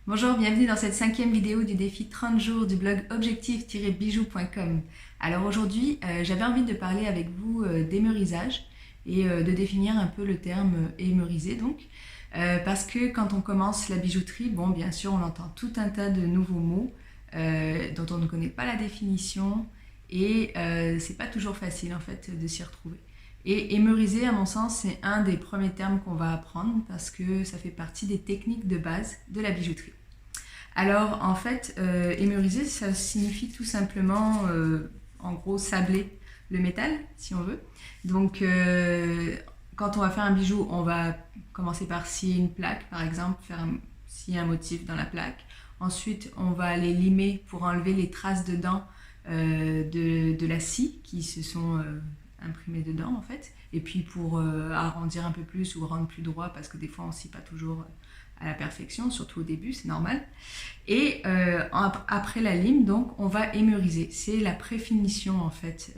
Bonjour, bienvenue dans cette 5e vidéo du défi 30 jours du blog objectif-bijoux.com. Alors aujourd'hui, j'avais envie de parler avec vous d'émérisage et de définir un peu le terme émeriser donc. Parce que quand on commence la bijouterie, bon bien sûr on entend tout un tas de nouveaux mots dont on ne connaît pas la définition et c'est pas toujours facile en fait de s'y retrouver. Et émeriser, à mon sens, c'est un des premiers termes qu'on va apprendre parce que ça fait partie des techniques de base de la bijouterie. Alors, en fait, émeriser, ça signifie tout simplement, en gros, sabler le métal, si on veut. Donc, quand on va faire un bijou, on va commencer par scier une plaque, par exemple, scier un motif dans la plaque. Ensuite, on va aller limer pour enlever les traces de dents de la scie qui se sont imprimées dedans en fait, et puis pour arrondir un peu plus ou rendre plus droit parce que des fois on ne scie pas toujours à la perfection, surtout au début, c'est normal. Et après la lime, donc, on va émeriser. C'est la préfinition en fait,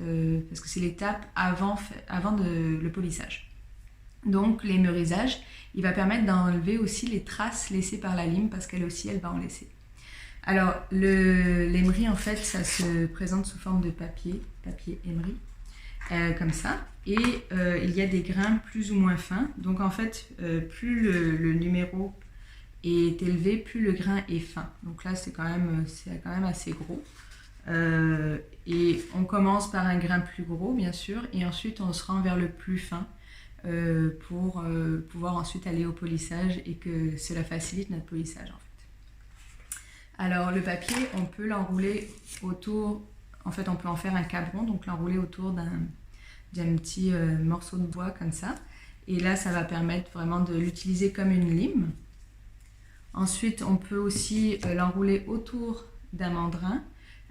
parce que c'est l'étape avant le polissage. Donc l'émérisage, il va permettre d'enlever aussi les traces laissées par la lime parce qu'elle aussi, elle va en laisser. Alors l'émery en fait, ça se présente sous forme de papier émery. Comme ça, et il y a des grains plus ou moins fins, donc en fait plus le numéro est élevé, plus le grain est fin, donc là c'est quand même assez gros, et on commence par un grain plus gros bien sûr, et ensuite on se rend vers le plus fin pour pouvoir ensuite aller au polissage et que cela facilite notre polissage en fait. Alors le papier, on peut l'enrouler autour, en fait on peut en faire un cabron, donc l'enrouler autour d'un petit morceau de bois comme ça, et là ça va permettre vraiment de l'utiliser comme une lime. Ensuite on peut aussi l'enrouler autour d'un mandrin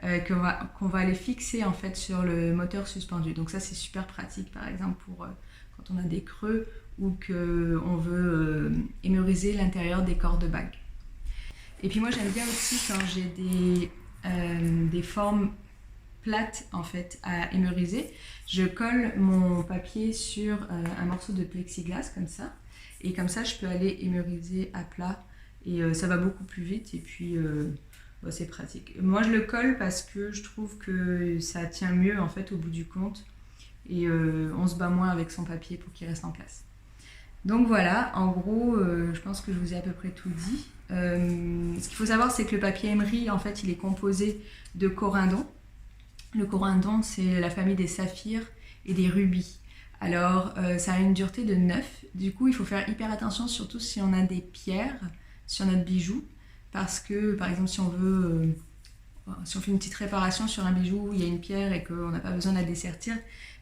qu'on va aller fixer en fait sur le moteur suspendu, donc ça c'est super pratique par exemple pour quand on a des creux ou qu'on veut émeriser l'intérieur des corps de bague. Et puis moi j'aime bien aussi quand j'ai des formes plate en fait à émeriser, je colle mon papier sur un morceau de plexiglas comme ça, et comme ça je peux aller émeriser à plat et ça va beaucoup plus vite, et puis c'est pratique. Moi je le colle parce que je trouve que ça tient mieux en fait au bout du compte, et on se bat moins avec son papier pour qu'il reste en place. Donc voilà, en gros, je pense que je vous ai à peu près tout dit. Ce qu'il faut savoir, c'est que le papier émery, en fait, il est composé de corindon. Le corindon, c'est la famille des saphirs et des rubis. Alors, ça a une dureté de 9. Du coup, il faut faire hyper attention, surtout si on a des pierres sur notre bijou. Parce que, par exemple, si on fait une petite réparation sur un bijou où il y a une pierre et qu'on n'a pas besoin de la dessertir,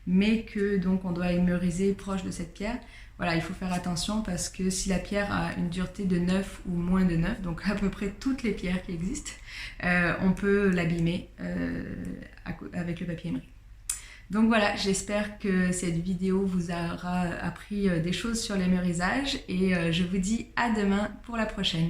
mais que donc on doit émeriser proche de cette pierre, voilà, il faut faire attention parce que si la pierre a une dureté de 9 ou moins de 9, donc à peu près toutes les pierres qui existent, on peut l'abîmer avec le papier émery. Donc voilà, j'espère que cette vidéo vous aura appris des choses sur l'émérisage, et je vous dis à demain pour la prochaine.